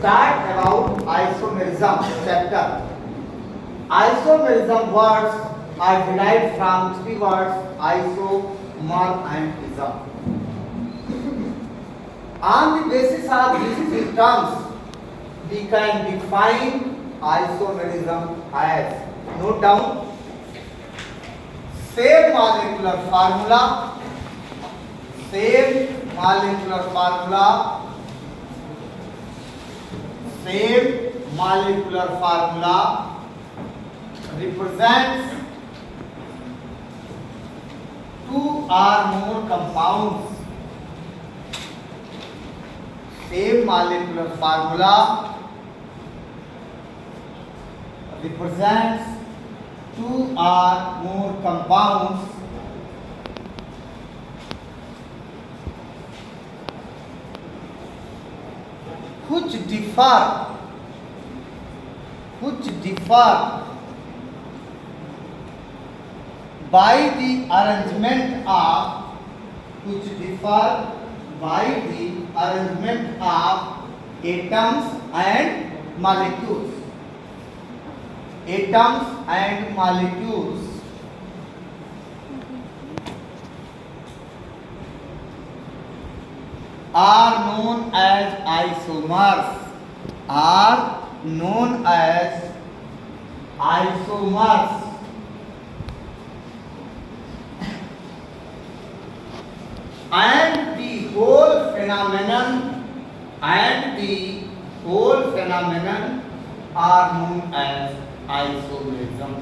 start about isomerism chapter. Isomerism words are derived from three words: isomer and ism. On the basis of these three terms, we can define isomerism as, note down, same molecular formula, same molecular formula, same molecular formula represents two or more compounds. Same molecular formula represents two or more compounds which differ by the arrangement of atoms and molecules. Atoms and molecules are known as isomers. And the whole phenomenon are known as isomerism.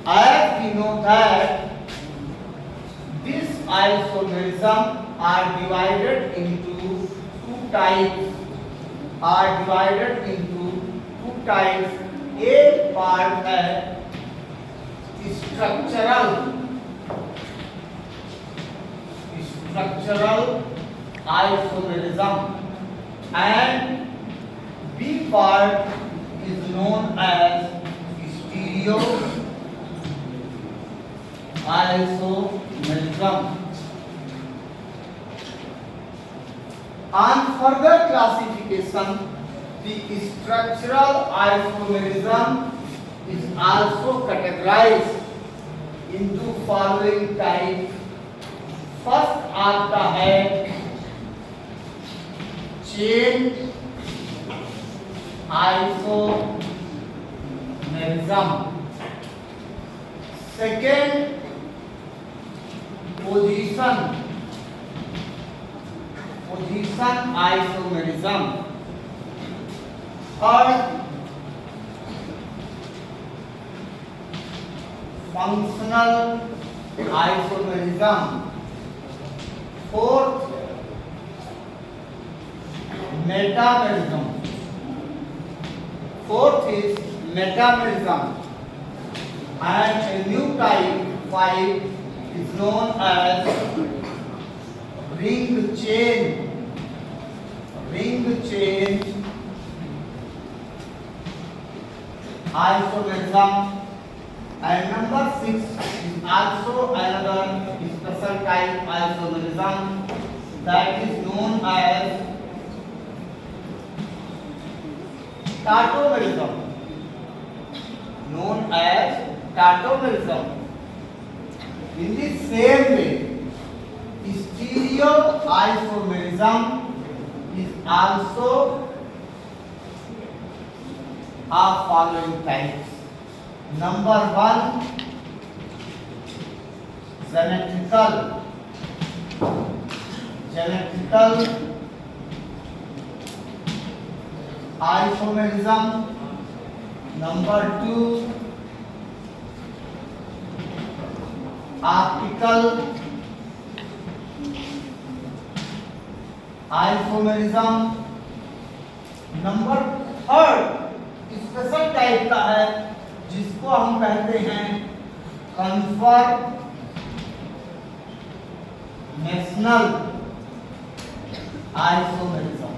As we know that this isomerism are divided into two types. A part is structural isomerism, and B part is known as stereo isomerism. On further classification, the structural isomerism is also categorized into following types. First आता है chain isomerism, second position isomerism, third functional isomerism, fourth metamerism. Fourth is metamerism, and a new type 5 is known as ring chain isomerism, and number 6 is also another special type isomerism that is known as tautomerism. In the same way, stereo isomerism is also of following types. Number 1, geometrical isomerism. Number 2, optical isomerism. Number 3 special type का है जिसको हम कहते हैं conformational isomerism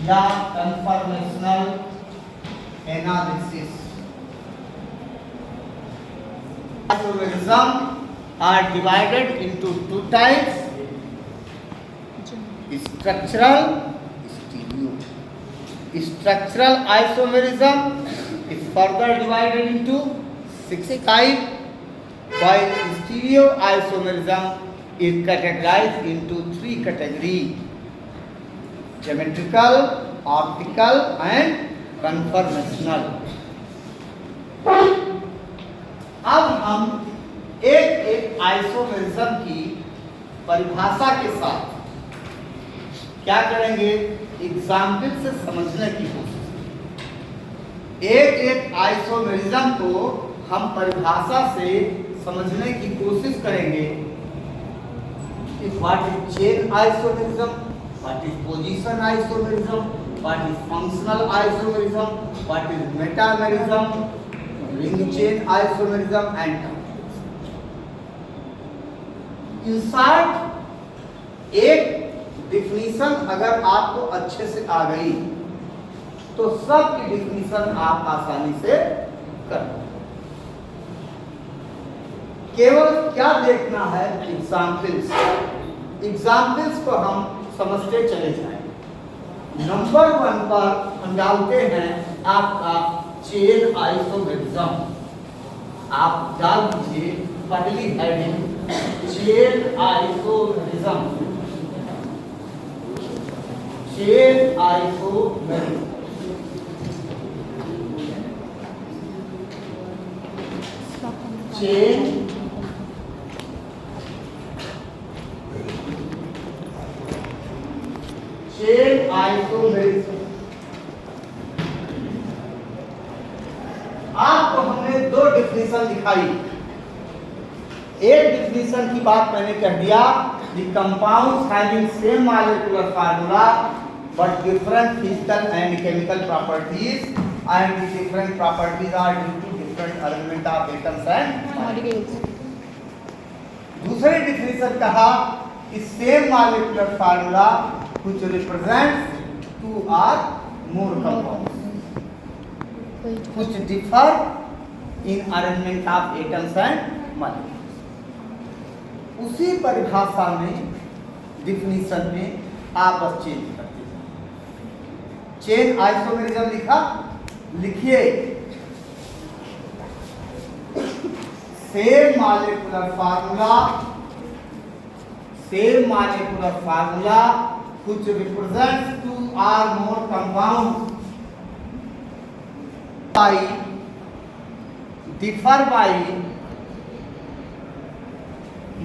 या conformational analysis. isomerism are divided into two types: structural, stereo. Structural isomerism is further divided into six types, while stereo isomerism is categorized into three categories: geometrical, optical and conformational. अब हम एक एक isomerism की परिभाषा के साथ क्या करेंगे, एग्जाम्पल से समझने की कोशिश। एक एक आइसोमेरिज्म को हम परिभाषा से समझने की कोशिश करेंगे कि what is chain isomerism, what is position isomerism, what is functional isomerism, what is metamerism, ring chain isomerism and in short एक डिफिनीशन अगर आपको अच्छे से आ गई तो सब की डिफिनीशन आप आसानी से कर केवल क्या देखना है, एग्जाम्पल्स को हम समझते चले जाएं। नंबर 1 पर हम डालते हैं आपका चेन आइसोमेरिज्म। आप डाल दीजिए पहली heading chain isomerism. Chain isomerism chain isomerism. आपको हमने दो डिफिनीशन दिखाई। एक डिफिनीशन की बात मैंने कह दिया, the compounds having same molecular formula but different physical and chemical properties and the different properties are due to different arrangement of atoms and molecules. दूसरी डिफिनीशन कहा कि same molecular formula which represents two or more compounds which differ in arrangement of atoms and molecules. उसी परिभाषा में definition में आप बस change करते हैं। चेन आइसोमेरिज्म लिखा, लिखिए same molecular formula which represents two or more compounds differ by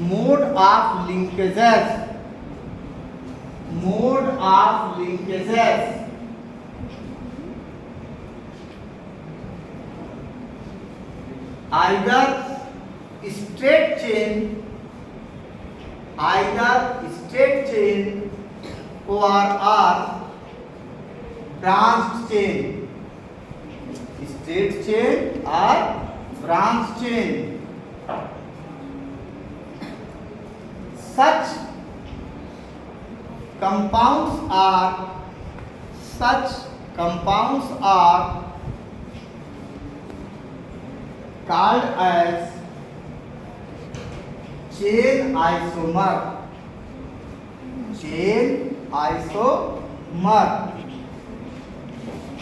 mode of linkages either straight chain or branched chain, straight chain or branched chain. Such compounds are called as chain isomer.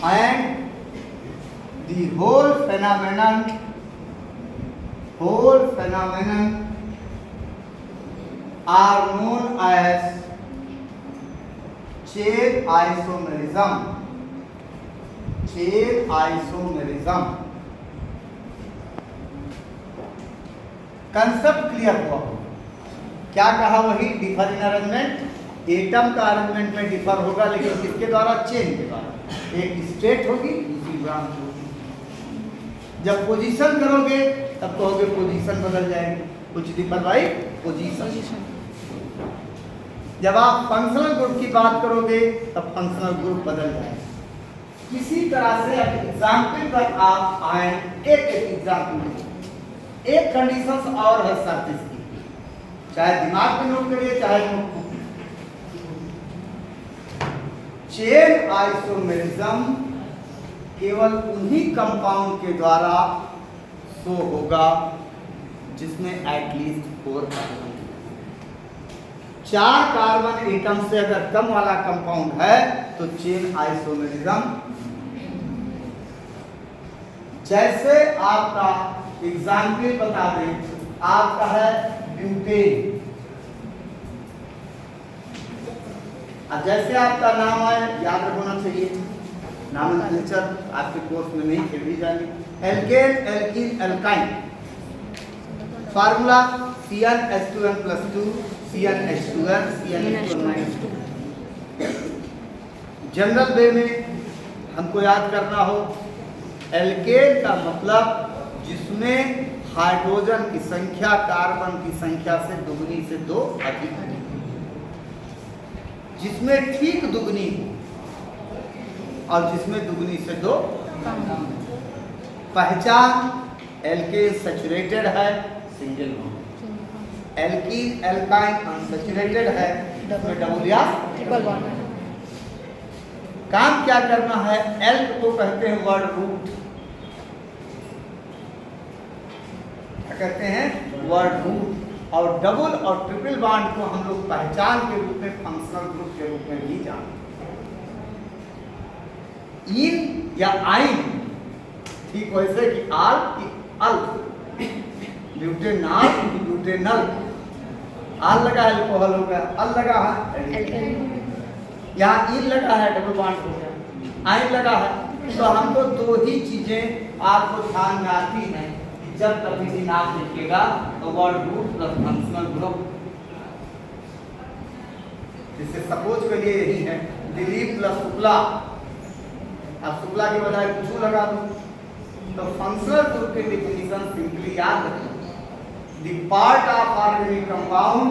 And the whole phenomenon are known as chain isomerism. Concept clear हुआ? क्या कहा? वही differ in arrangement, atom का arrangement में differ होगा, लेकिन किसके द्वारा? चेन के द्वारा। एक स्ट्रेट होगी, दूसरी ब्रांच होगी। जब पोजीशन करोगे तब कहोगे पोजीशन बदल जाएगी, कुछ डिफर बाय पोजीशन। जब आप फंक्शनल ग्रुप की बात करोगे तब फंक्शनल ग्रुप बदल जाएगा। किसी तरह से एग्जाम्पल पर आप आए, एक एग्जाम्पल, एक कंडीशंस और है शर्त इसकी, चाहे दिमाग में नोट करिए चाहे नोट। चेन आइसोमेरिज्म केवल उन्हीं कंपाउंड के द्वारा शो होगा जिसमें एटलीस्ट 4 कार्बन। 4 कार्बन एटम से अगर कम वाला कंपाउंड है तो चेन आइसोमेरिज्म। जैसे आपका एग्जाम्पल बता दें, आपका है ब्यूटेन। अब जैसे आपका नाम है, याद रखना चाहिए, नॉमेनक्लेचर आपके कोर्स में नहीं, फिर भी जानिए। Alkane, alkene, alkyne, formula CnH2n+2, CnH2n, CnH2n-2। General way में हमको याद करना हो, एल्केन का मतलब जिसमें हाइड्रोजन की संख्या कार्बन की संख्या से दुगनी से 2 अधिक है, जिसमें ठीक दुगनी हो और जिसमें दुगनी से 2 कम। पहचान, एल्केन सैचुरेटेड है, single bond. Alkene, alkyne unsaturated है, इसमें डबल या ट्रिपल बॉन्ड। काम क्या करना है, एल्क को कहते हैं वर्ड रूट, क्या कहते हैं, वर्ड रूट। और डबल और ट्रिपल बॉन्ड को हम लोग पहचान के रूप में, फंक्शनल ग्रुप के रूप में भी जानते हैं। इन या आइन, ठीक वैसे कि आल की अल, ब्यूटेनॉल की ब्यूटेनल। आल लगा है अल्कोहल हो गया, अल लगा है यहाँ इन लगा है डबल बॉन्ड हो गया, आइन लगा है। तो हमको 2 ही चीजें आपको ध्यान में आती हैं कि जब कभी भी नाम लिखिएगा तो word root plus functional group. जैसे सपोज करिए यही है दिलीप प्लस शुक्ला, अब शुक्ला के बजाय कुछ लगा दो, तो फंक्शनल ग्रुप की डेफिनेशन सिंपली याद रखें, the part of organic compound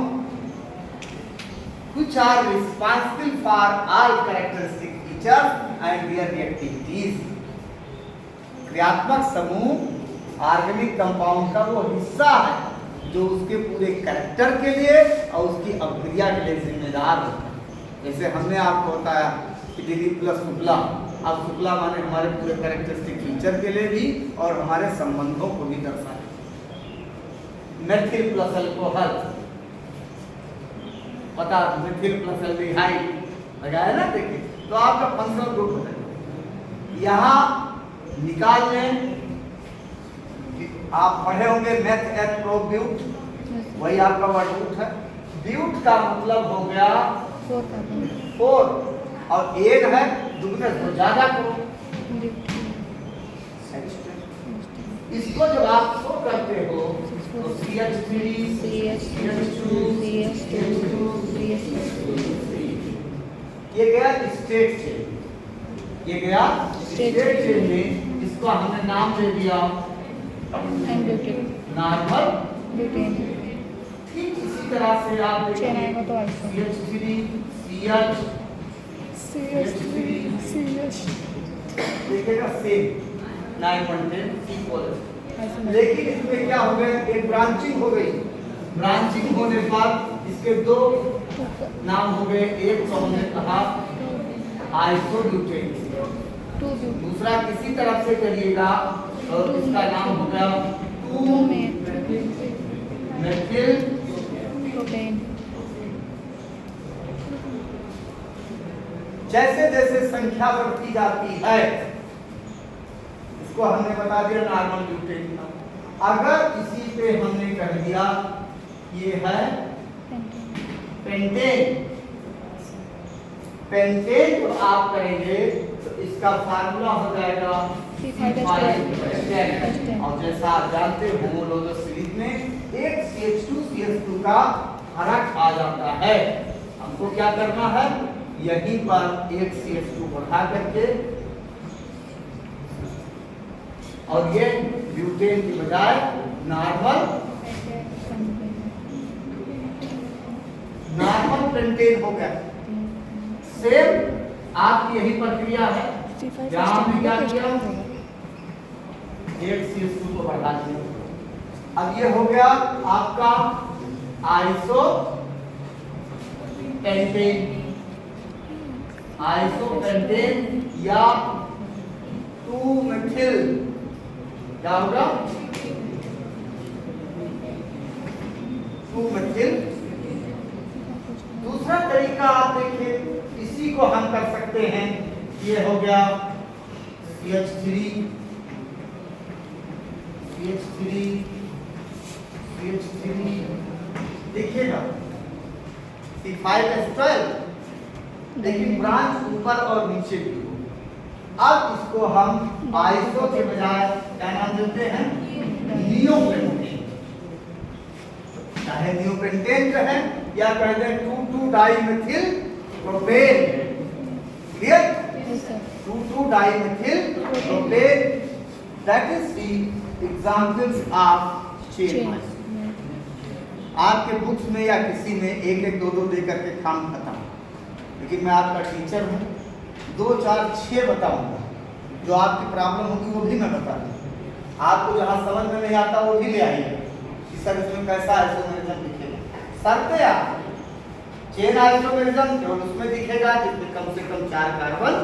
which are responsible for all characteristic features and their reactivities। क्रियात्मक समूह ऑर्गेनिक कंपाउंड का वो हिस्सा है जो उसके पूरे कैरेक्टर के लिए और उसकी अभिक्रिया के लिए जिम्मेदार होता है। जैसे हमने आपको बताया कि दिलीप प्लस शुक्ला, अब शुक्ला माने हमारे पूरे कैरेक्टरिस्टिक फीचर के लिए भी और हमारे संबंधों को भी दर्शाए। मेथिल प्लस अल्कोहल, पता मिथिल प्लस एल्डिहाइड लगाया ना, देखिए तो आपका फंक्शनल ग्रुप होता है। यहाँ निकाल लें, आप पढ़े होंगे मेथ एथ प्रो ब्यूट, वही आपका वर्ड रूट है। ब्यूट का मतलब हो गया 4 और एक है दुगने तो ज्यादा करो। इसको जब आप शो करते हो तो CH3 CH2 CH2 ये गया स्टेट चेन, ये गया स्टेट चेन में, इसको हमने नाम दे दिया नॉर्मल ब्यूटेन। ठीक इसी तरह से आप देखिए CH3 देखिएगा सेम 9.10 इक्वल। लेकिन इसमें क्या हो गया, एक ब्रांचिंग हो गई। ब्रांचिंग होने पर इसके 2 नाम हो गए, एक तो हमने कहा आइसोब्यूटेन, दूसरा किसी तरफ से करिएगा तो इसका नाम हो गया 2-मेथिल प्रोपेन। जैसे जैसे संख्या बढ़ती जाती है, इसको हमने बता दिया नॉर्मल ब्यूटेन का। अगर इसी पे हमने कह दिया ये है पेंटेन, पेंटेन तो आप करेंगे तो इसका फार्मूला हो जाएगा C5H10। और जैसा आप जानते हैं होमोलोगस सीरीज में एक CH2 CH2 का फर्क आ जाता है। हमको क्या करना है, यहीं पर एक CH2 बढ़ा करके और ये ब्यूटेन की बजाय नॉर्मल पेंटेन हो गया। सेम आपकी यही प्रक्रिया है, जहां हमने क्या किया, एक CH2 को बढ़ा दिया। अब ये हो गया आपका आइसो पेंटेन या 2-मेथिल, क्या होगा 2 मेथिल। दूसरा तरीका आप देखिए, इसी को हम कर सकते हैं, ये हो गया CH3 देखिएगा C5H12, लेकिन ब्रांच ऊपर और नीचे भी हो। अब इसको हम आइसो के बजाय क्या नाम देते हैं, नियोपेंटेन। चाहे नियोपेंटेन कहें या कह दें two two dimethyl propane. Clear? Two two dimethyl propane, that is the examples of chain. आपके बुक्स में या किसी में 1-1, 2-2 दे करके काम खत्म, लेकिन मैं आपका टीचर हूँ, 2, 4, 6 बताऊंगा। जो आपकी प्रॉब्लम होगी वो भी मैं बता दूँगा। आपको जहाँ समझ में नहीं आता वो भी ले आइए कि सर इसमें कैसा आइसोमेरिज्म दिखेगा। शर्त आप चेन आइसोमेरिज्म केवल उसमें दिखेगा जिसमें कम से कम 4 कार्बन,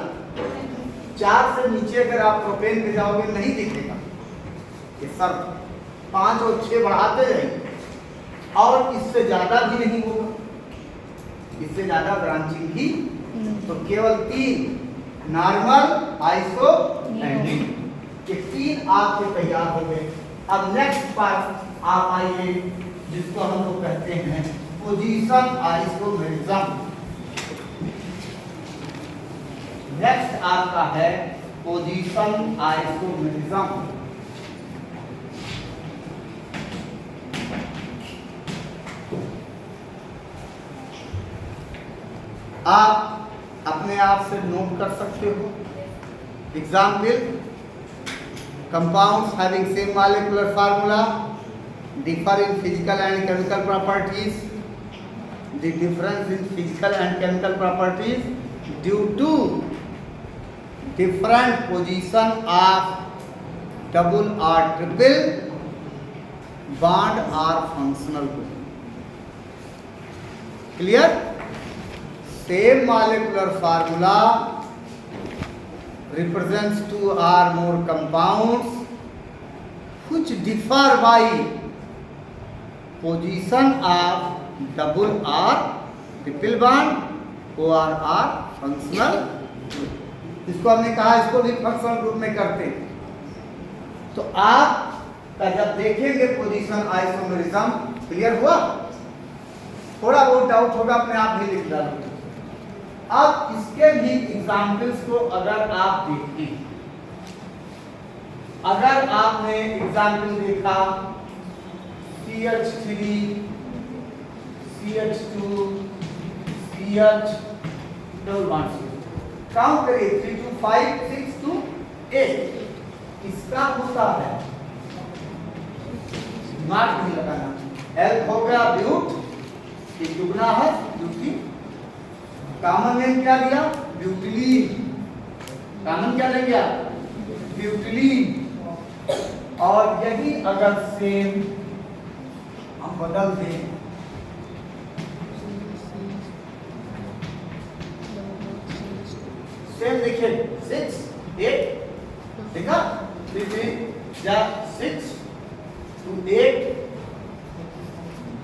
4 से नीचे अगर आप प्रोपेन पे जाओगे नहीं दिखेगा। ये शर्त 5 और 6 बढ़ाते जाइए, और इससे ज्यादा भी नहीं होगा, इससे ज्यादा ब्रांचिंग भी। तो केवल 3 नॉर्मल, आइसो एंड डी, ये 3 आपके तैयार हो गए। अब नेक्स्ट पार्ट आप आइए, जिसको हम लोग कहते हैं पोजीशन आइसोमेरिज्म। नेक्स्ट आपका है पोजीशन आइसोमेरिज्म। आप अपने आप से नोट कर सकते हो। Example, compounds having same molecular formula differ in physical and chemical properties. The difference in physical and chemical properties due to different position of double or triple bond or functional group. Clear? Same molecular formula represents 2 or more compounds which differ by position of double or triple bond or functional group. इसको हमने कहा, इसको भी functional group में करते हैं। तो आप जब देखेंगे पोजीशन आइसोमेरिज्म, क्लियर हुआ? थोड़ा बहुत डाउट होगा, अपने आप भी लिख डालो। अब इसके भी एग्जाम्पल्स को अगर आप देखें, अगर आपने एग्जाम्पल देखा CH3, CH2, CH, double bond, count करिए 3 to 5, 6 to 8। इसका होता है, दिमाग नहीं लगाना। L हो गया ब्यूट, ये दुगना है ब्यूटी। कॉमन नेम क्या दिया? ब्यूटिलीन। कॉमन क्या ले गया? ब्यूटिलीन। और यही अगर सेम हम बदल दें, सेम देखिए 6, 8, देखा 3 या 6 to 8,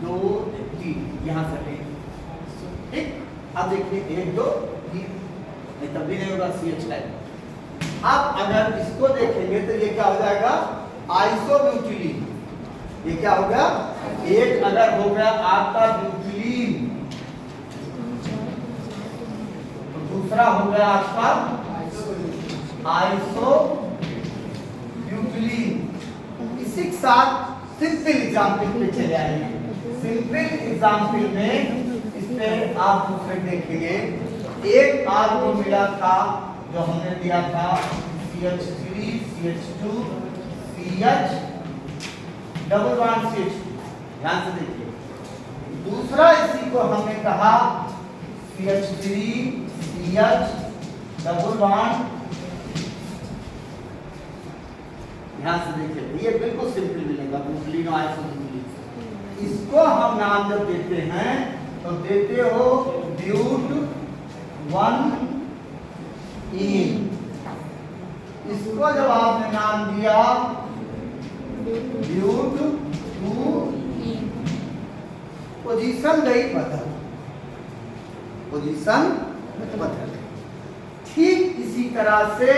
2, 3 यहाँ से ठीक। अब देखिए 1, 2, 3, नहीं तब भी नहीं होगा CH टाइप। अब अगर इसको देखेंगे तो ये क्या हो जाएगा? आइसोब्यूटिलीन। ये क्या हो गया? एक अगर हो गया आपका ब्यूटिलीन, तो दूसरा हो गया आपका आइसोब्यूटिलीन। इसी के साथ सिंपल एग्जाम्पल पे चले आएंगे। सिंपल एग्जाम्पल में इसमें आप दूसरे देखेंगे, एक आपको मिला था जो हमने दिया था CH3, CH2, CH, double bond CH2। ध्यान से देखिए। दूसरा इसी को हमने कहा CH3, CH, डबल बॉन्ड। ध्यान से देखिए, ये बिल्कुल सिंपल मिलेगा ब्यूटिलीन और आइसोब्यूटिलीन। इसको हम नाम जब देते हैं तो देते हो ब्यूट 1 इन। इसको जब आपने नाम दिया ब्यूट 2 पोजीशन गई बदल, पोजीशन बदल। ठीक इसी तरह से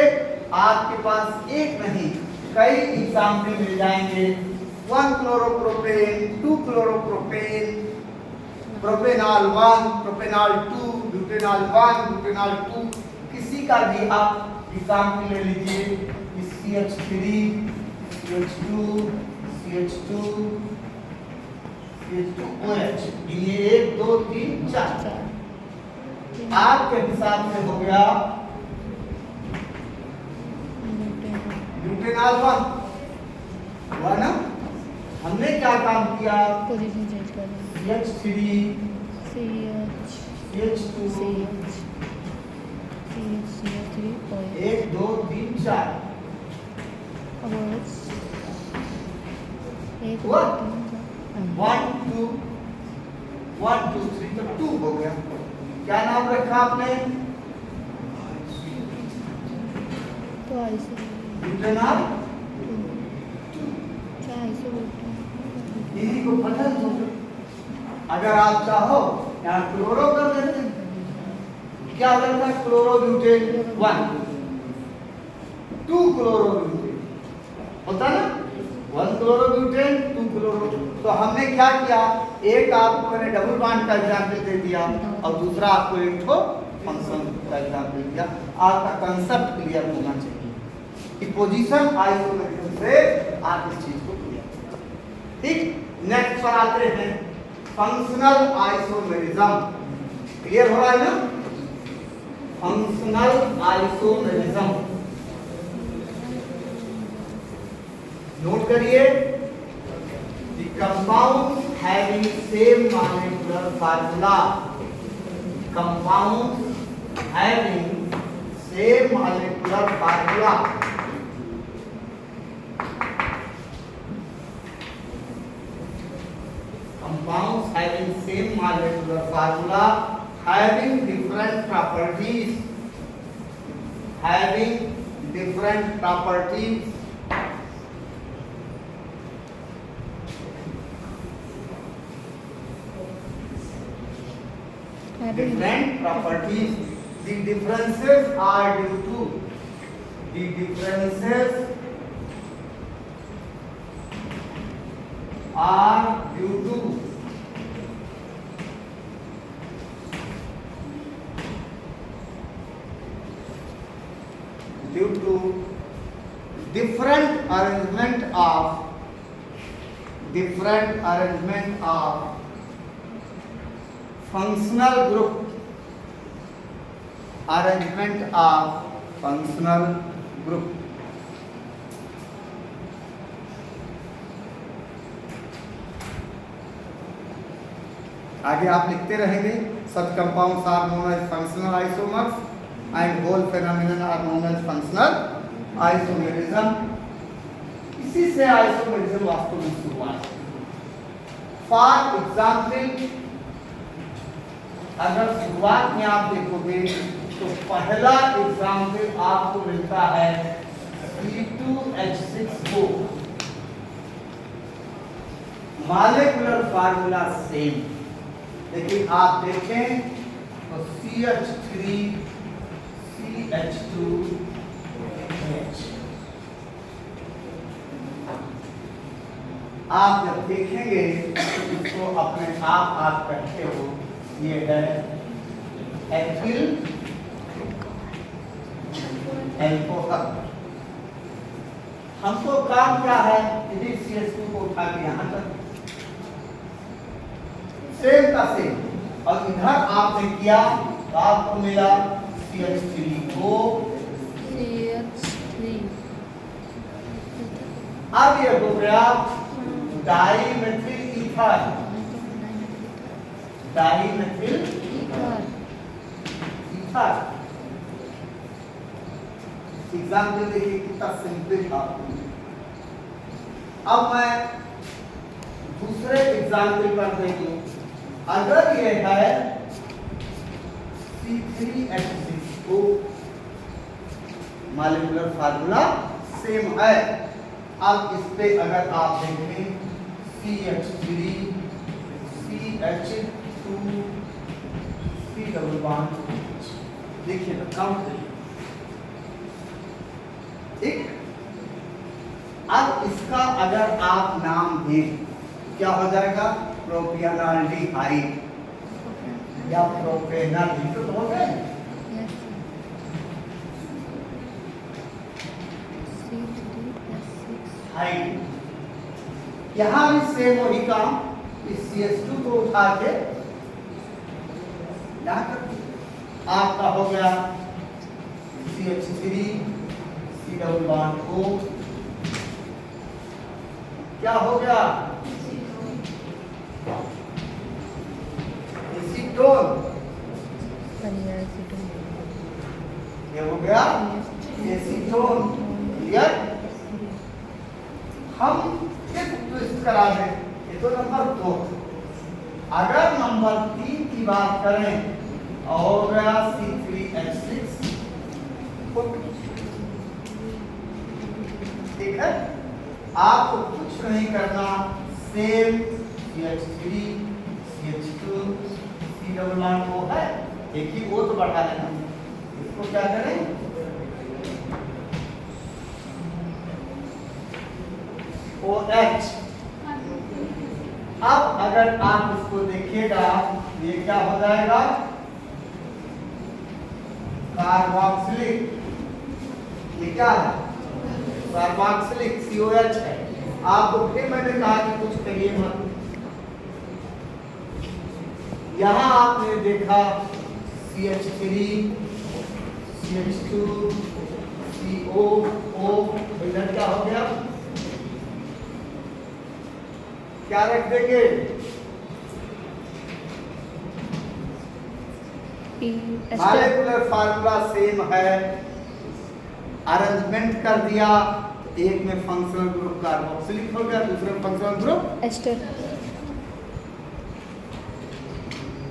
आपके पास एक नहीं कई एग्जाम्पल मिल जाएंगे। 1 chloropropane, 2 chloropropane, propanol 1, propanol 2, butanol 1, butanol 2, किसी का भी आप एग्जाम्पल ले लीजिए। CH3, CH2, CH2, CH2OH, ये 1 2 3 4 आपके हिसाब से हो गया ब्यूटेनॉल 1 हुआ ना। हमने क्या काम किया, पोजीशन चेंज कर देंगे। CH3, CH2, CH3 और 1 2 3 4 अब एक हुआ? 1 1 2 1 2 3 तो 2 हो गया। क्या नाम रखा आपने, तो आइसो ब्यूटेनॉल। क्या आइसो बोलते हैं। इसी को बदल दो। अगर आप चाहो यहाँ क्लोरो कर देते, क्या हो जाता है, क्लोरोब्यूटेन 1, 2 क्लोरोब्यूटेन होता ना, 1 क्लोरोब्यूटेन 2 क्लोरो। तो हमने क्या किया, एक आपको मैंने डबल बॉन्ड का एग्जांपल दे दिया और दूसरा आपको एक ठो फंक्शन का एग्जांपल दिया। आपका कंसेप्ट क्लियर होना चाहिए कि पोजीशन आइसोमेरिज्म से आप इस चीज को क्लियर। ठीक, नेक्स्ट पर आते हैं फंक्शनल आइसोमेरिज्म। क्लियर हो रहा है ना, फंक्शनल आइसोमेरिज्म नोट करिए। The compounds having same molecular formula, compounds having same molecular formula, compounds having same molecular formula, having different properties, having different properties, different properties. The differences are due to, the differences are due to different arrangement of functional group, arrangement of functional group. आगे आप लिखते रहेंगे, such compounds are known as functional isomers and whole phenomenon are known as functional isomerism. इसी से isomerism वास्तव में शुरुआत है। फॉर एग्जाम्पल, अगर शुरुआत में आप देखोगे तो पहला एग्जाम्पल आपको मिलता है C2H6O, मॉलिक्यूलर फार्मूला सेम, लेकिन आप देखें तो CH3 CH2H, आप जब देखेंगे तो इसको अपने आप कहते हो ये है एथिल एल्कोहल। हमको काम क्या है, यदि CH2 को उठा के यहाँ तक सेम का सेम, और इधर आपने किया तो आपको मिला CH3O CH3। अब ये हो गया dimethyl ether, dimethyl ether. Example देखिए कितना सिंपल था। अब मैं दूसरे एग्जाम्पल पर देखूं, अगर ये है C3H6O, मॉलिक्यूलर फार्मूला सेम है। अब इस पे अगर आप देखें CH3 CH2 C double bond देखिए ना काउंट करिए ठीक। अब इसका अगर आप नाम दें क्या हो जाएगा प्रोपियोनाल्डिहाइड या प्रोपेनल तो हो गए Yes. C3+6. हाइड। यहां भी सेम वही काम इस CH2 को उठा के यहां तक आपका हो गया CH3 C double bond O क्या हो गया एसीटोन बढ़िया acetone. ये हो गया एसीटोन क्लियर। हम एक ट्विस्ट करा दें ये तो नंबर 2। अगर नंबर 3 की बात करें हो गया C3H6 ठीक है। आपको कुछ नहीं करना same CH3 CH2 C double bond O है एक ही O तो बढ़ा लेना इसको क्या करें OH। अब अगर आप इसको देखिएगा ये क्या हो जाएगा कार्बोक्सिलिक ये क्या है कार्बोक्सिलिक COH है। आपको फिर मैंने कहा कि कुछ करिए मत। यहां आपने देखा CH3 CH2 COO इधर क्या हो गया क्या रख देंगे मॉलिक्यूलर फार्मूला सेम है अरेंजमेंट कर दिया एक में फंक्शनल ग्रुप कार्बोक्सिलिक हो गया दूसरे में फंक्शनल ग्रुप एस्टर.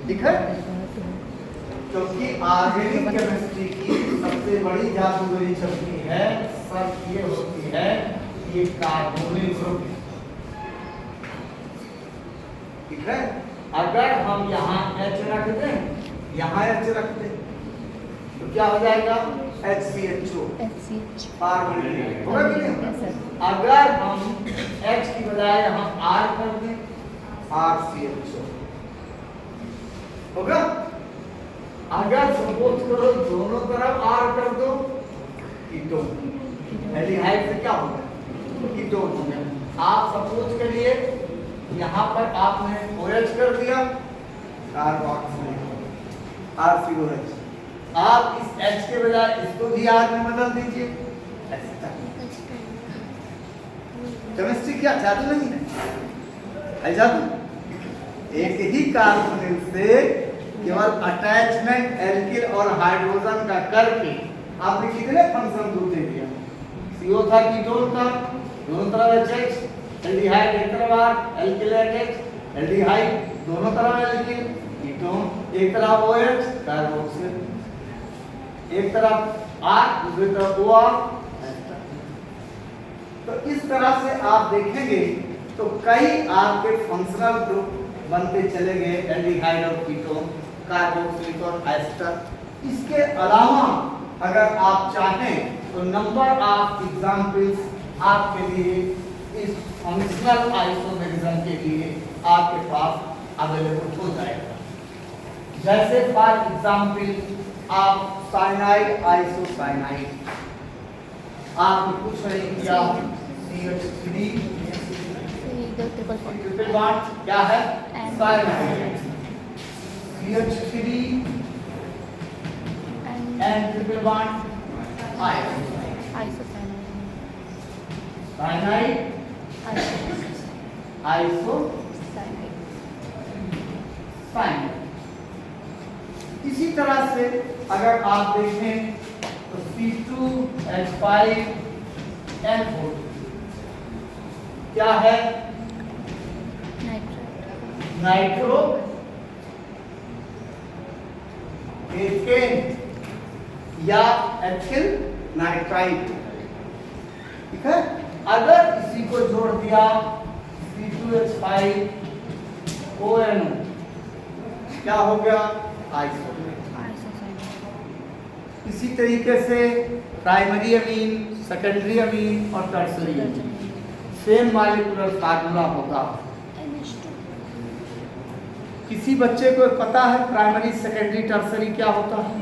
ठीक है। क्योंकि ऑर्गेनिक केमिस्ट्री की सबसे बड़ी जादूगरी चलती है सब ये होती है ये कार्बोनिल ग्रुप ठीक है। अगर हम यहाँ H रख दें यहाँ H रख दें तो क्या हो जाएगा HCHO HCH. कार्बोनिल होगा कि नहीं? Yes, sir. अगर हम H की बजाय यहाँ R कर दें RCHO होगा। अगर सपोज करो दोनों तरफ R कर दो कीटोन एल्डिहाइड से क्या होगा कीटोन हो गया। आप सपोज करिए यहाँ पर आपने OH कर दिया कार्बोक्सिलिक RCOH आप इस H के बजाय इसको भी R में बदल दीजिए। केमिस्ट्री क्या जादू नहीं है जादू। एक ही कार्बोनिल से केवल अटैचमेंट एल्किल और हाइड्रोजन का करके आपने कितने फंक्शन ग्रुप दे दिया CO था कीटोन था दोनों तरफ H एल्डिहाइड एक तरफ R एल्किल H एल्डिहाइड दोनों तरफ एल्किल कीटोन एक तरफ OH कार्बोक्सिल एक तरफ R दूसरी तरफ OR। तो इस तरह से आप देखेंगे तो कई आपके फंक्शनल ग्रुप बनते चले गए एल्डिहाइड और कीटोन कार्बोक्सिलिक और एस्टर। इसके अलावा अगर आप चाहें तो नंबर ऑफ एग्जांपल्स आपके लिए इस फंक्शनल आइसोमेरिज्म के लिए आपके पास अवेलेबल हो जाएगा। जैसे फॉर एग्जांपल आप साइनाइड आइसोसाइनाइड आपने कुछ नहीं किया CH3 ट्रिपल बॉन्ड क्या है cyanide CH3 and triple bond cyanide isocyanide। इसी तरह से अगर आप देखें तो C2H5N4 क्या है नाइट्रो एथेन या एथिल नाइट्राइड ठीक है। अगर इसी को जोड़ दिया C2H5 ONO क्या हो गया? आइसोमेर। इसी तरीके से प्राइमरी अमीन, सेकेंडरी अमीन और टर्सरी अमीन सेम मॉलिक्यूलर फार्मूला होगा। किसी बच्चे को पता है प्राइमरी, सेकेंडरी, टर्सरी क्या होता है?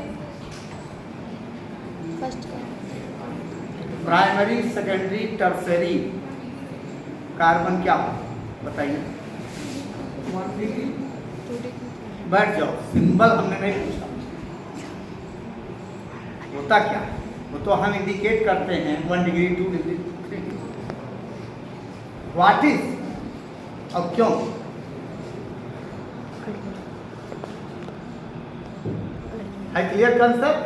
प्राइमरी, सेकेंडरी, टर्सरी कार्बन क्या होता है बताइए? बैठ जाओ, सिंबल हमने नहीं पूछा, होता क्या? वो तो हम इंडिकेट करते हैं 1 degree, 2 degree, 3 degree. What is और क्यों? है क्लियर कंसेप्ट?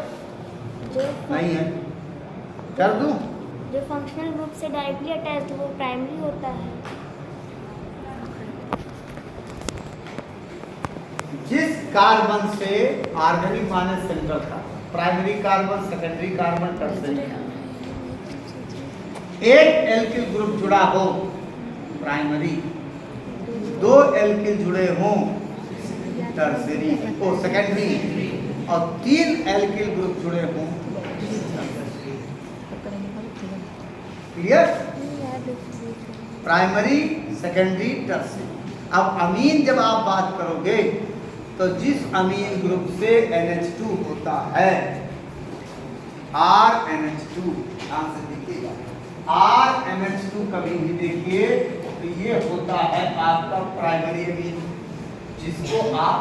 नहीं है, कर दूं? जो फंक्शनल ग्रुप से डायरेक्टली अटैच्ड वो प्राइमरी होता है। जिस कार्बन से ऑर्गेनिक माने central carbon, primary carbon, secondary carbon, tertiary, एक एल्किल ग्रुप जुड़ा हो प्राइमरी, 2 एल्किल जुड़े हों टर्सरी ओ सेकेंडरी, और 3 एल्किल ग्रुप जुड़े हों। क्लियर? Primary, secondary, tertiary. अब अमीन जब आप बात करोगे तो जिस अमीन ग्रुप से NH2 होता है, RNH2, ध्यान से देखिएगा, RNH2 कभी भी देखिए तो ये होता है आपका प्राइमरी अमीन, जिसको आप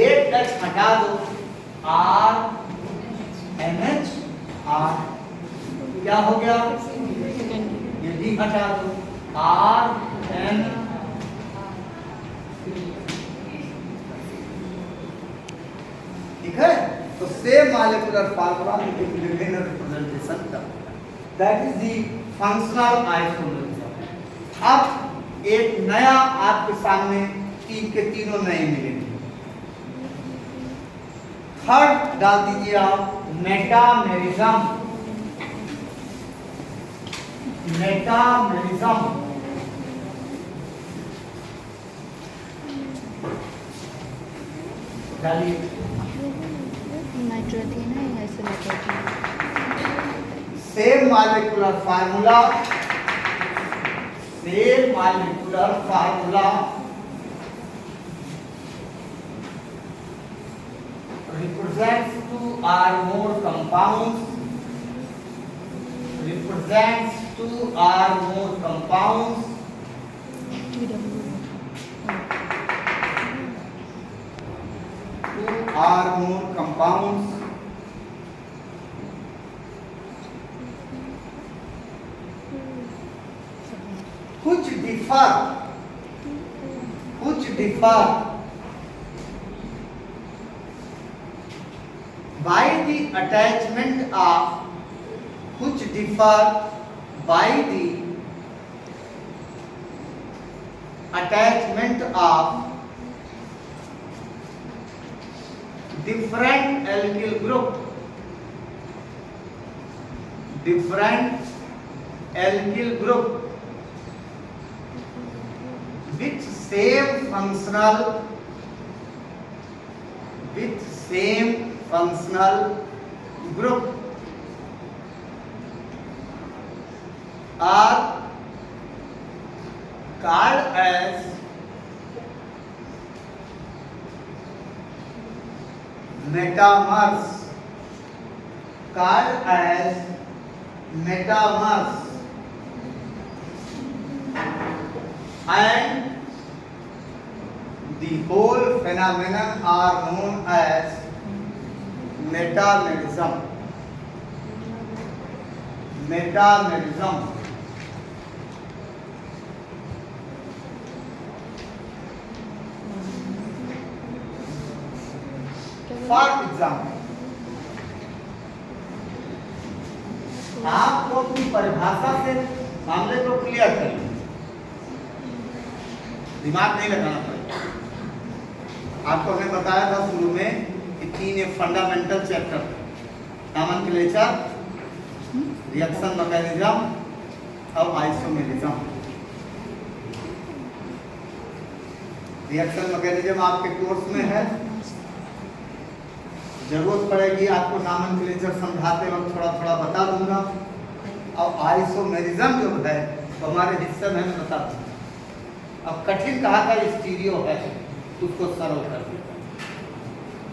एक H हटा दो, RNH, R क्या हो गया? ये D हटा दो, RN, ठीक है? तो सेम मॉलिक्यूलर फार्मूला लेकिन विभिन्न रिप्रेजेंटेशन का, that is the functional isomerism. अब एक नया आपके सामने तीन के तीनों नए मिलेंगे। थर्ड डाल दीजिए आप, मेटामेरिज्म। मेटामेरिज्म डालिए। नाइट्रोजन है या isolated? Same molecular formula, same molecular formula, represents 2 or more compounds, represents 2 or more compounds, or more compounds which differ by the attachment of different alkyl group, with same functional group are called as metamers, and the whole phenomenon are known as metamerism. For example, आपको अपनी परिभाषा से मामले को clear करें, दिमाग नहीं लगाना पड़ेगा। आपको हमने बताया था शुरू में कि 3 fundamental chapter, nomenclature, reaction mechanism और आइसोमेरिज्म। रिएक्शन मैकेनिज्म आपके कोर्स में है, जरूरत पड़ेगी आपको नॉमेनक्लेचर समझाते वक्त थोड़ा थोड़ा बता दूंगा। और आइसोमेरिज्म जो है तो हमारे हिस्से में मैं बता दूंगा। अब कठिन कहा था स्टीरियो है, उसको सरल कर दिया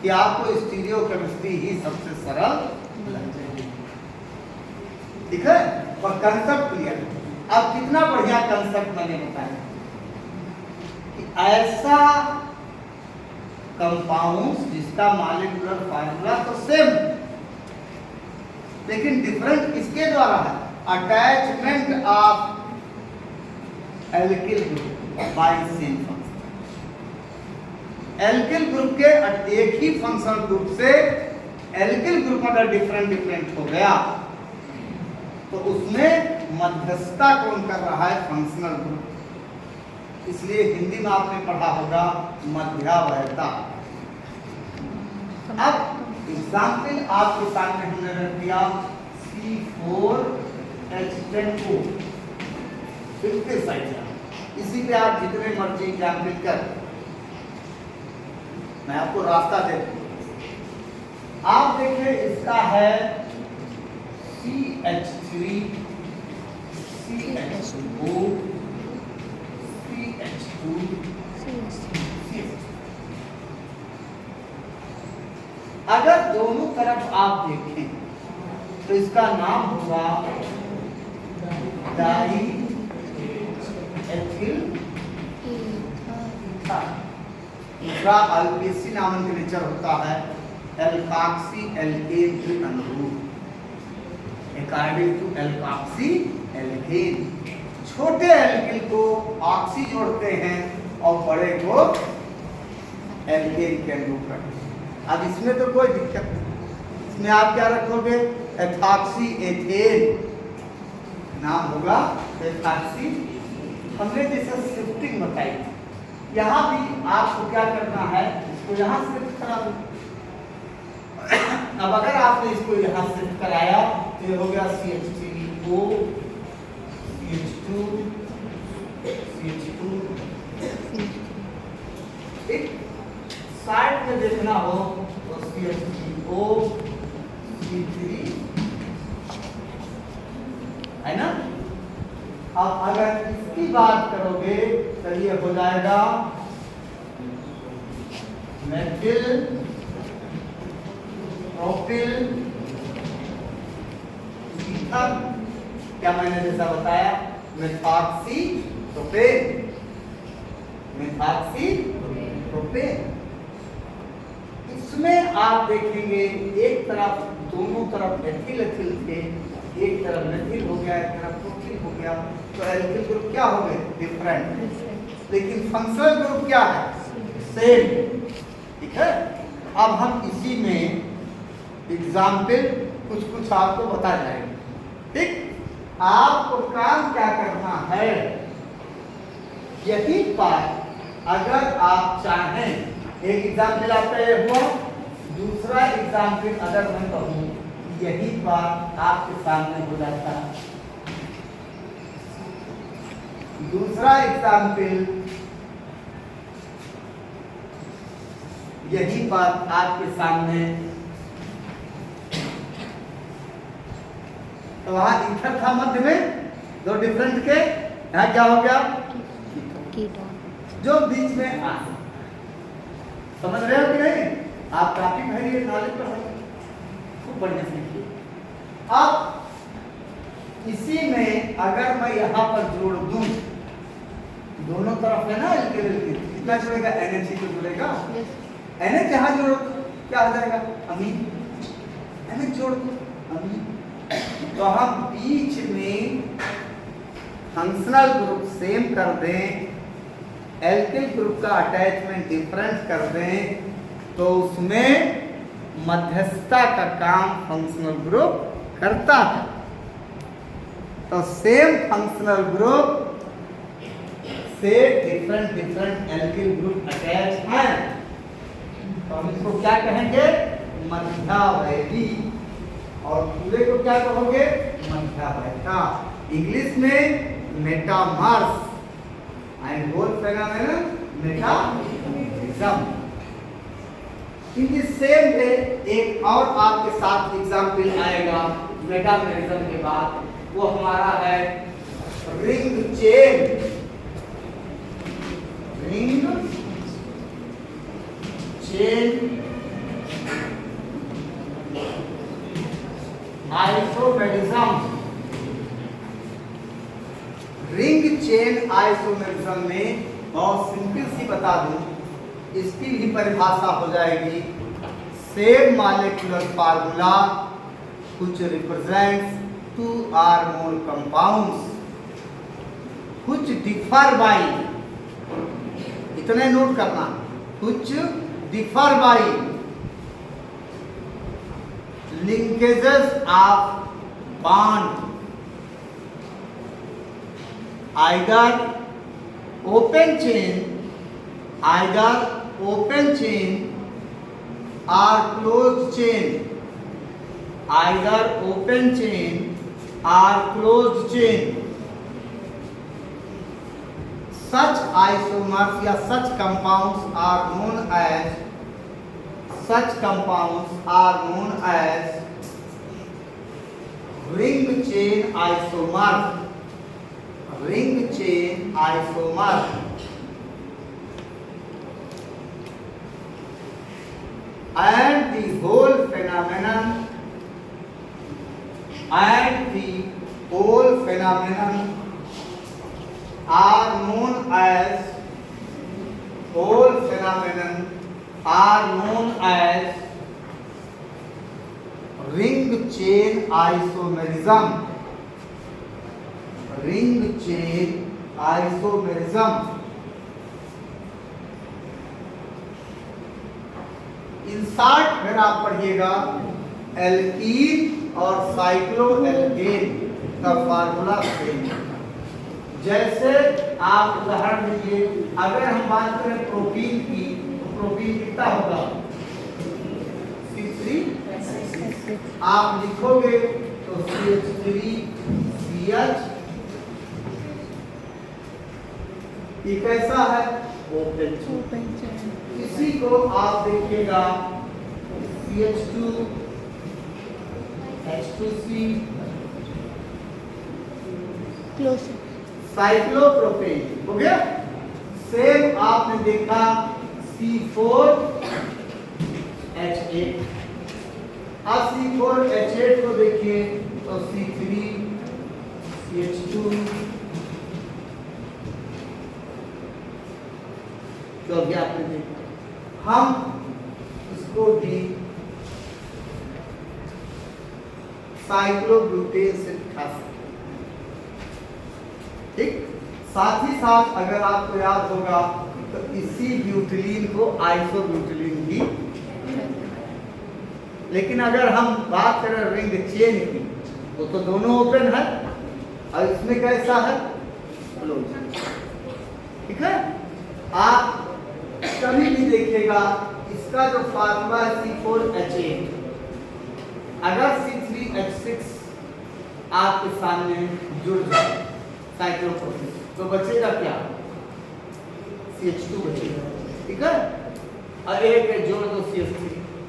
कि आपको स्टीरियो केमिस्ट्री ही सबसे सरल लग जाएगी, ठीक है। और कंसेप्ट क्लियर। अब कितना बढ़िया कंसेप्ट मैंने बताया कि ऐसा कंपाउंड जिसका मॉलिक्यूलर फार्मूला तो सेम, लेकिन डिफरेंट किसके द्वारा है? Attachment of alkyl group by same function. Alkyl group के एक ही फंक्शनल ग्रुप से एल्किल ग्रुप अगर डिफरेंट हो गया तो उसमें मध्यस्थता कौन कर रहा है? Functional group. इसलिए हिंदी में आपने पढ़ा होगा मध्यावयता। अब एग्जाम्पल आपके सामने हमने रख दिया C4H10O, फिफ्थ साइड। इसी पे आप जितने मर्जी एग्जाम्पल कर, मैं आपको रास्ता दे दूं। आप देखिए इसका है CH3 CH2O CH2 CH2। अगर दोनों तरफ आप देखें तो इसका नाम होगा डाई एथिल दूसरा अल्केसी नॉमेनक्लेचर होता है एल्काक्सी एल्केन के अनुरूप, अकॉर्डिंग टू एल्काक्सी एल्केन। छोटे एल्किल को ऑक्सी जोड़ते हैं और बड़े को एल्केन के अनुरूप रखते हैं। अब इसमें तो कोई दिक्कत नहीं, इसमें आप क्या रखोगे? एथॉक्सी एथेन नाम होगा एथॉक्सी। हमने जैसे शिफ्टिंग बताई, यहाँ भी आपको क्या करना है? इसको यहाँ शिफ्ट करा दो। अब अगर आपने इसको यहाँ शिफ्ट कराया तो ये हो गया CH3O CH2 CH2। ठीक, साइड में देखना हो तो CH3O C3 है ना। अब अगर इसकी बात करोगे तो ये हो जाएगा मेथिल प्रोपिल ईथर। क्या मैंने जैसा बताया? Methoxy propane, methoxy propane. इसमें आप देखेंगे एक तरफ दोनों तरफ एथिल एथिल थे, एक तरफ मेथिल हो गया, एक तरफ प्रोपिल हो गया, तो एल्किल ग्रुप क्या हो गए? डिफरेंट। लेकिन फंक्शनल ग्रुप क्या है? सेम, ठीक है। अब हम इसी में एग्जाम्पल कुछ आपको बता जाएंगे, ठीक। आपको काम क्या करना है? यही बात अगर आप चाहें, एक एग्जाम्पल आपका ये हुआ, दूसरा एग्जाम्पल अगर मैं कहूँ यही बात आपके सामने हो जाता है, दूसरा एग्जाम्पल यही बात आपके सामने, तो वहां ईथर था मध्य में दो डिफरेंट के, यहाँ क्या हो गया? कीटोन। जो बीच में आ, समझ रहे हो कि नहीं? आप काफी भाई ये नॉलेज पर है, खूब बढ़िया से लिखिए। अब इसी में अगर मैं यहाँ पर जोड़ दूं, दोनों तरफ है ना एल्किल, कितना जुड़ेगा? NH तो जुड़ेगा। NH यहाँ जोड़ो क्या हो जाएगा? अमीन। NH जोड़ दो अमीन। तो हम बीच में फंक्शनल ग्रुप सेम कर दें, एल्किल ग्रुप का अटैचमेंट डिफरेंट कर दें, तो उसमें मध्यस्थता का काम फंक्शनल ग्रुप करता है। तो सेम फंक्शनल ग्रुप से डिफरेंट एल्किल ग्रुप अटैच हैं, तो हम इसको क्या कहेंगे? मध्यावयवी। और पूरे को क्या कहोगे? मध्यावयता। इंग्लिश में metamers and whole phenomenon metamerism. In the same way एक और आपके साथ एग्जाम्पल आएगा मेटामेरिज्म के बाद, वो हमारा है ring chain. Ring chain isomerism. Ring chain isomerism में बहुत सिंपल सी बता दूं, इसकी भी परिभाषा हो जाएगी same molecular formula which represents two or more compounds which differ by, इतने नोट करना, which differ by linkages of bond, either open chain or closed chain, either open chain or closed chain. Such isomers या such compounds are known as ring chain isomers. Ring chain isomers. And the whole phenomenon are known as ring chain isomerism. Ring chain isomerism. In short फिर आप पढ़िएगा alkene और cycloalkane का formula same. जैसे आप उदाहरण लीजिए, अगर हम बात करें प्रोटीन की, तो प्रोटीन कितना होगा C3, आप लिखोगे तो CH3CH, ये कैसा है ओपन चेन। इसी को आप देखिएगा CH2 H2C क्लोज साइक्लोप्रोपेन हो गया। सेम आपने देखा C4H8, अब C4H8 को देखिए तो C3CH2, तो अभी आपने देखा। हम इसको भी साइक्लोब्यूटेन से दिखा सकते हैं, ठीक। साथ ही साथ अगर आपको याद होगा तो इसी ब्यूटिलीन को आइसोब्यूटिलीन भी, लेकिन अगर हम बात करें रिंग चेन की, वो तो दोनों ओपन है और इसमें कैसा है क्लोज, ठीक है। आप कभी भी देखिएगा इसका जो फार्मूला है C4H8, अगर C3H6 आपके सामने जुड़ जाए साइक्लोप्रोपेन, तो बचेगा क्या CH2 बचेगा, ठीक है। और एक जोड़ दो CH3,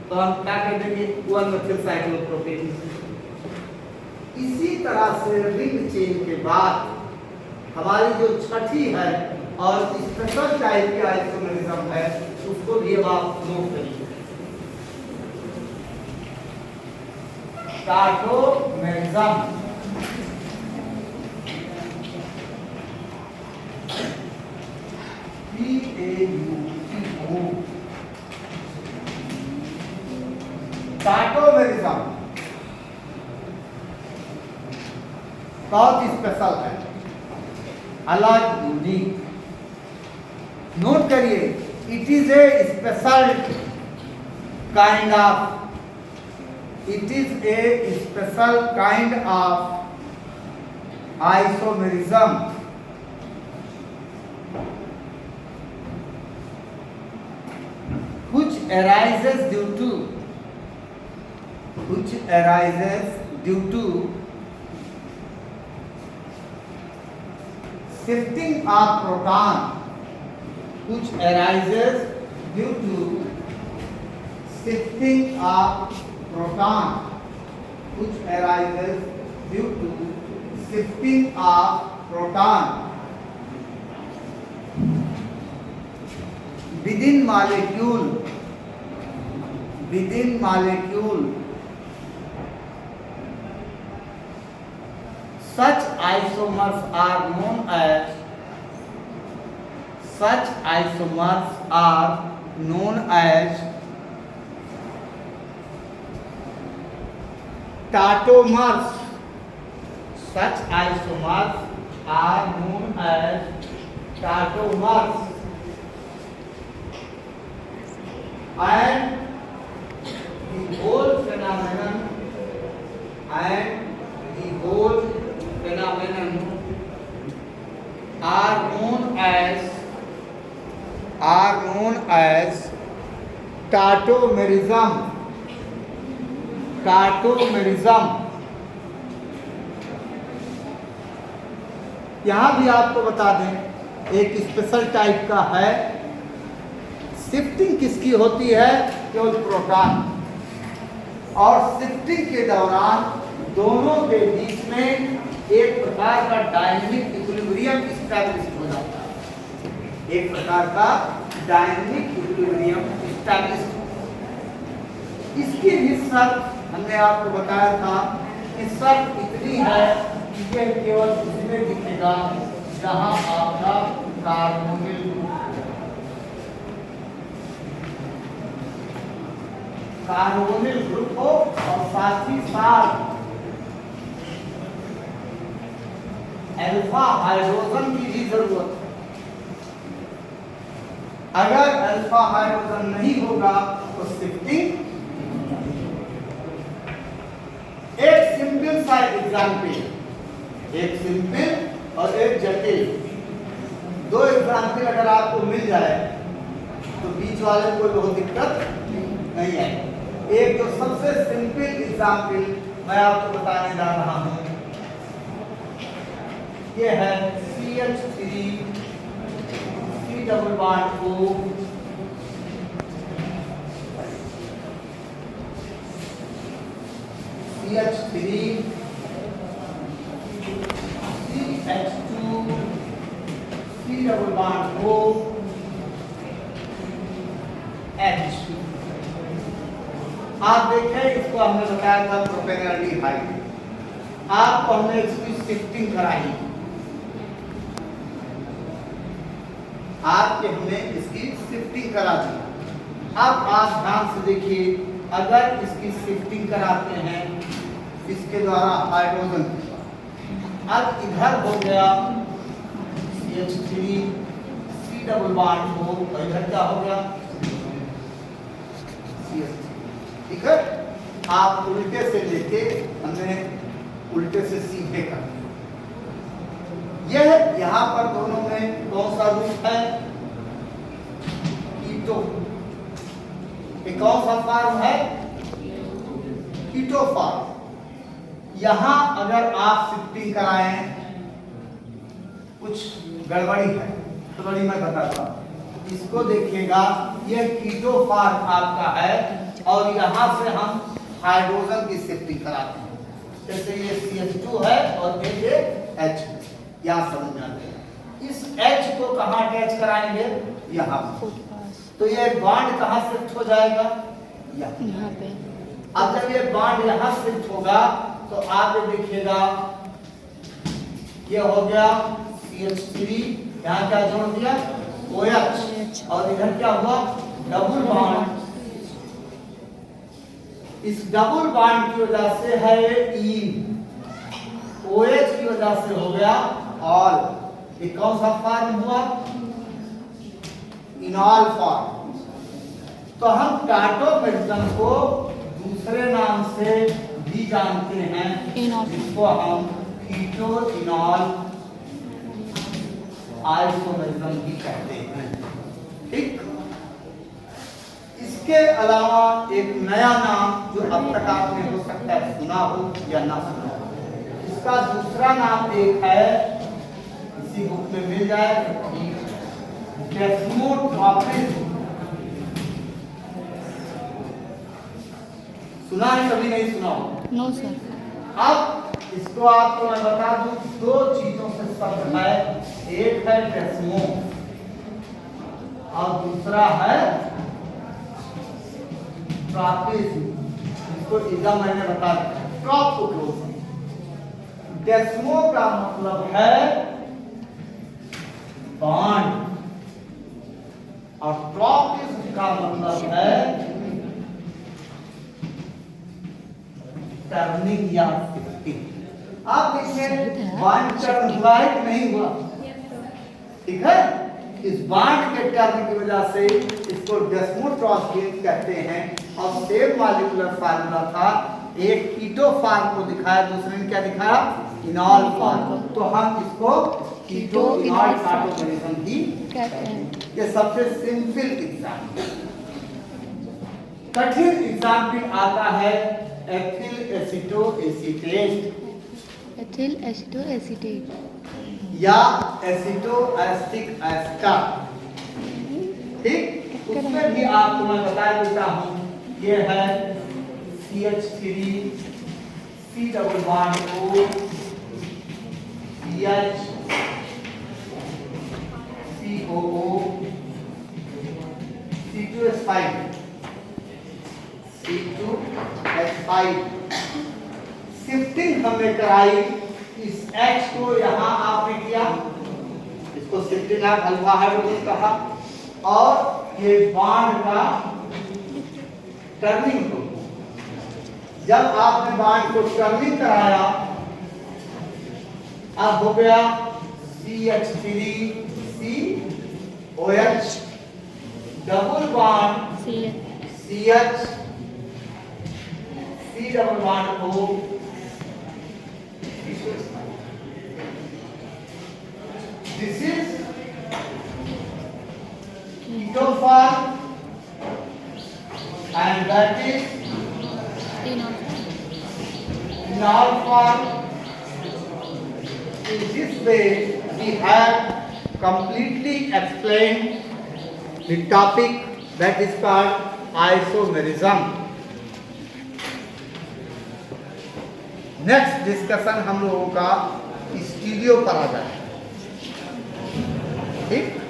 तो हम क्या कर देंगे 1 मेथिल साइक्लोप्रोपेन। इसी तरह से रिंग चेन के बाद हमारी जो छठी है और स्पेशल टाइप की आइसोमेरिज्म है, उसको भी अब आप नोट करिए। टार्टोमेरिज्म, टार्टोमेरिज्म बहुत स्पेशल है, अलग, यूनिक। नोट करिए, it is a special kind of, it is a special kind of isomerism which arises due to shifting of proton, which arises due to shifting of proton, which arises due to shifting of proton within molecule. Such isomers are known as tautomers. Such isomers are known as tautomers. And the whole phenomenon are known as tautomerism. यहाँ भी आपको बता दें, एक special type का है। Shifting किसकी होती है? केवल प्रोटॉन। और शिफ्टिंग के दौरान दोनों के बीच में एक प्रकार का डायनेमिक इक्विलिब्रियम एस्टैब्लिश हो जाता है। एक प्रकार का डायनेमिक इक्विलिब्रियम एस्टैब्लिश। इसकी भी शर्त हमने आपको बताया था कि शर्त इतनी है कि यह केवल उसमें दिखेगा जहां आपका कार्बोनिल ग्रुप हो और साथ ही साथ अल्फा हाइड्रोजन की भी जरूरत है। अगर अल्फा हाइड्रोजन नहीं होगा तो शिफ्टिंग। एक सिंपल सा एग्जाम्पल, एक सिंपल और एक जटिल, दो एग्जाम्पल अगर आपको मिल जाए तो बीच वाले को बहुत दिक्कत नहीं है। एक जो सबसे सिंपल एग्जाम्पल मैं आपको बताने जा रहा हूं, ये है CH3 C double bond O CH3 CH2 C double bond O H। आप देखें, इसको हमने बताया था प्रोपेनॉल्डिहाइड। आपको हमने इसकी शिफ्टिंग कराई, हमने इसकी शिफ्टिंग करा दी। अब आप ध्यान से देखिए, अगर इसकी शिफ्टिंग कराते हैं इसके द्वारा हाइड्रोजन, अब इधर हो गया CH3 C double bond O, और इधर क्या हो गया CH3। ठीक है, आप उल्टे से लेके हमने उल्टे से सीधे कर। यह यहां पर दोनों में कौन सा रूप है? कीटो। ये कौन सा फॉर्म है? Keto form. यहां अगर आप शिफ्टिंग कराएं, कुछ गड़बड़ी है तो बड़ी मैं बताता हूं। इसको देखिएगा, यह कीटो फॉर्म आपका है और यहां से हम हाइड्रोजन की शिफ्टिंग कराते हैं। जैसे ये CH2 है और ये H, यहां समझ जाते हैं। इस H को कहां अटैच कराएंगे? यहां। तो ये बॉन्ड कहां शिफ्ट हो जाएगा? यहां पे। अब जब ये बॉन्ड यहां शिफ्ट होगा तो आप ये देखिएगा, ये हो गया CH3, यहां क्या जोड़ दिया? OH, और इधर क्या हुआ? Double bond. इस डबल बॉन्ड की वजह से है इन, OH की वजह से हो गया ऑल। ये कौन सा फॉर्म हुआ? इनॉल फॉर्म। तो हम टाटोमेरिज्म को दूसरे नाम से भी जानते हैं, जिसको हम कीटो इनॉल आइसोमेरिज्म भी कहते हैं। ठीक, इसके अलावा एक नया नाम जो अब तक आपने हो सकता है सुना हो या ना सुना हो, इसका दूसरा नाम एक है, इसी बुक में मिल जाए तो ठीक, डेस्मोट्रॉपिज्म। सुना है कभी नहीं सुना हो? No sir. अब इसको आपको मैं बता दूं, दो चीजों से शब्द है, एक है डेस्मो और दूसरा है ट्रॉपिज्म। इसको इधर मैंने बता दिया, ट्रॉप को क्लोज। डेस्मो का मतलब है बांड और ट्रॉपिज्म का मतलब है टर्निंग या शिफ्टिंग। आप देखिए बांड टर्न हुआ है कि नहीं हुआ? ठीक है, इस बांड के टर्न की वजह से इसको डेस्मोट्रॉपिज्म कहते हैं। और सेम मॉलिक्यूलर फार्मूला था, एक कीटो फार्म को दिखाया, दूसरे ने क्या दिखाया? Enol form. तो हम इसको कीटो इनॉल कार्बोनेशन ही कहते हैं। ये सबसे सिंपल एग्जाम्पल। कठिन एग्जाम्पल आता है एथिल एसिटो एसीटेट एथिल एसिटो एसीटेट या एसिटो एस्टिक एस्टर। ठीक, उसमें भी आपको मैं बता देता हूं, ये है CH3 C double bond O CH COO C2H5 C2H5। Shifting हमने कराई, इस H को यहाँ आपने किया, इसको शिफ्टिंग है, अल्फा हाइड्रोजन कहा। और ये बॉन्ड का टर्निंग को, जब आपने बॉन्ड को टर्निंग कराया, अब हो गया CH3 COH double bond CH C double bond O। This is keto form and that is enol form. In this way we have completely explained the topic that is called isomerism. Next discussion हम लोगों का stereo पर आ जाए। ठीक।